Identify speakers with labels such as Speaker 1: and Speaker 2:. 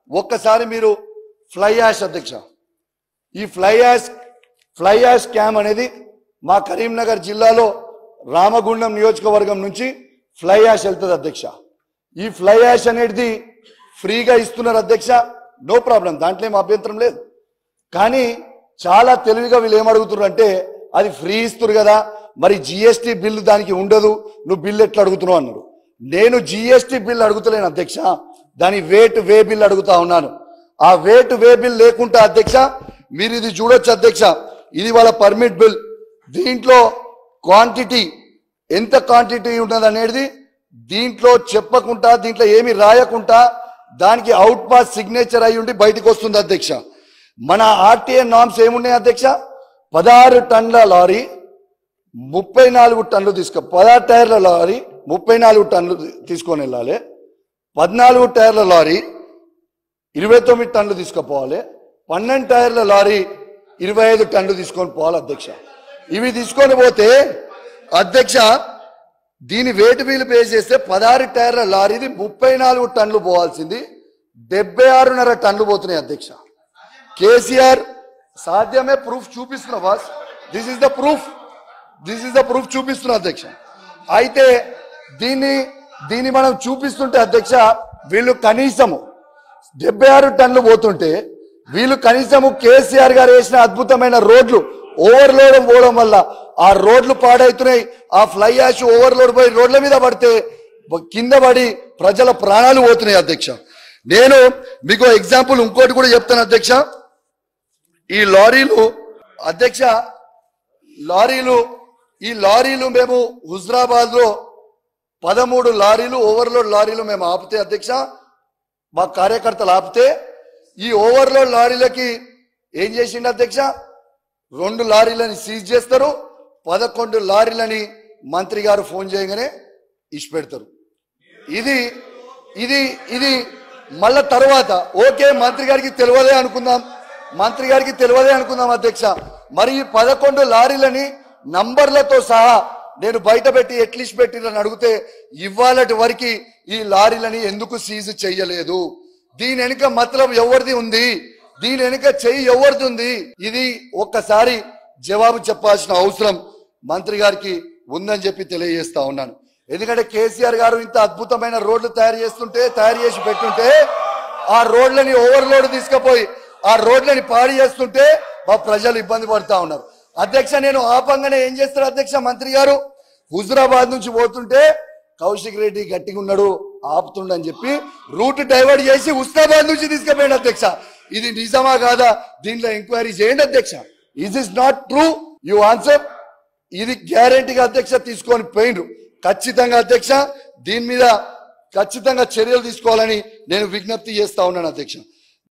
Speaker 1: ఒక్కసారి మీరు fly ash అధ్యక్ష, ఈ ఫ్లై యాష్ స్కామ్ అనేది మా కరీంనగర్ జిల్లాలో రామగుండం నియోజకవర్గం నుంచి ఫ్లై యాష్ వెళ్తుంది అధ్యక్ష. ఈ ఫ్లై యాష్ అనేది ఫ్రీగా ఇస్తున్నారు అధ్యక్ష, నో ప్రాబ్లం, దాంట్లో ఏం అభ్యంతరం లేదు. కానీ చాలా తెలివిగా వీళ్ళు ఏమడుగుతున్నారు అంటే అది ఫ్రీ ఇస్తున్నారు కదా, మరి జిఎస్టీ బిల్లు దానికి ఉండదు, నువ్వు బిల్లు ఎట్లా అడుగుతున్నావు అన్నారు. నేను జిఎస్టీ బిల్ అడుగుతలేను అధ్యక్ష, దాని వే బిల్ అడుగుతా ఉన్నాను. ఆ వే బిల్ లేకుండా అధ్యక్ష మీరు ఇది చూడొచ్చు అధ్యక్ష, ఇది వాళ్ళ పర్మిట్ బిల్. దీంట్లో క్వాంటిటీ ఎంత క్వాంటిటీ ఉన్నది అనేది దీంట్లో చెప్పకుండా, దీంట్లో ఏమి రాయకుండా దానికి అవుట్ పాస్ సిగ్నేచర్ అయి ఉండి బయటకు వస్తుంది అధ్యక్ష. మన ఆర్టీఏ నామ్స్ ఏమున్నాయి అధ్యక్ష, 16 టన్నుల లారీ 34 టన్నులు 16 టైర్ల లారీ 34 టన్నులు తీసుకొని వెళ్ళాలి, 14 టైర్ల లారీ 29 టన్నులు తీసుకుపోవాలి, 12 టైర్ల లారీ 25 టన్నులు తీసుకొని పోవాలి అధ్యక్ష. ఇవి తీసుకొని పోతే అధ్యక్ష దీని వెయిట్ వీలు పే చేస్తే 16 టైర్ల లారీది 34 టన్నులు పోవాల్సింది 76.5 టన్నులు పోతున్నాయి అధ్యక్ష. కేసీఆర్ సాధ్యమే, ప్రూఫ్ చూపిస్తున్నా boss, this is the proof చూపిస్తున్నా అధ్యక్ష. అయితే దీన్ని మనం చూపిస్తుంటే అధ్యక్ష వీళ్ళు కనీసము 76 టన్నులు పోతుంటే వీళ్ళు కనీసము కేసీఆర్ గారు వేసిన అద్భుతమైన రోడ్లు ఓవర్లోడ్ పోవడం వల్ల ఆ రోడ్లు పాడైతున్నాయి. ఆ ఫ్లై యాష్ ఓవర్లోడ్ పోయి రోడ్ల మీద పడితే కింద పడి ప్రజల ప్రాణాలు పోతున్నాయి అధ్యక్ష. నేను మీకు ఎగ్జాంపుల్ ఇంకోటి కూడా చెప్తాను అధ్యక్ష. ఈ లారీలు అధ్యక్ష ఈ లారీలు మేము హుజరాబాద్ లో 13 లారీలు ఓవర్లోడ్ లారీలు మేము ఆపితే అధ్యక్ష, మా కార్యకర్తలు ఆపితే ఈ ఓవర్లోడ్ లారీలకి ఏం చేసిండు అధ్యక్ష, 2 లారీలని సీజ్ చేస్తారు, 11 లారీలని మంత్రి గారు ఫోన్ చేయగానే ఇచ్చిపెడతారు. ఇది ఇది ఇది మళ్ళా తర్వాత ఓకే మంత్రి గారికి తెలియదే అనుకుందాం అధ్యక్ష. మరి ఈ 11 లారీలని నంబర్లతో సహా నేను బయట పెట్టి ఎట్లిస్ట్ పెట్టినని అడిగితే ఇవాళటి వరకు ఈ లారీలని ఎందుకు సీజ్ చెయ్యలేదు, దీని వెనుక మతలబ్ ఎవరిది ఉంది, దీని వెనుక చెయ్యి ఎవరిది ఉంది, ఇది ఒక్కసారి జవాబు చెప్పాల్సిన అవసరం మంత్రి గారికి ఉందని చెప్పి తెలియజేస్తా ఉన్నాను. ఎందుకంటే కేసీఆర్ గారు ఇంత అద్భుతమైన రోడ్లు తయారు చేసి పెట్టుంటే ఆ రోడ్లని ఓవర్లోడ్ తీసుకుపోయి ఆ రోడ్లని పాడు చేస్తుంటే మా ప్రజలు ఇబ్బంది పడతా ఉన్నారు అధ్యక్ష. నేను ఆపంగానే ఏం చేస్తారు అధ్యక్ష, మంత్రి గారు హుజురాబాద్ నుంచి పోతుంటే కౌశిక్ రెడ్డి గట్టిగా ఉన్నాడు ఆపుతుండని చెప్పి రూట్ డైవర్ట్ చేసి హుస్నాబాద్ నుంచి తీసుకుపోయాడు అధ్యక్ష. ఇది నిజమా కాదా, దీంట్లో ఎంక్వైరీ చేయండి అధ్యక్ష. Is is not true, you answer. ఇది గ్యారెంటీగా అధ్యక్ష తీసుకొని పోయిండ్రు. ఖచ్చితంగా అధ్యక్ష దీని మీద ఖచ్చితంగా చర్యలు తీసుకోవాలని నేను విజ్ఞప్తి చేస్తా ఉన్నాను అధ్యక్ష.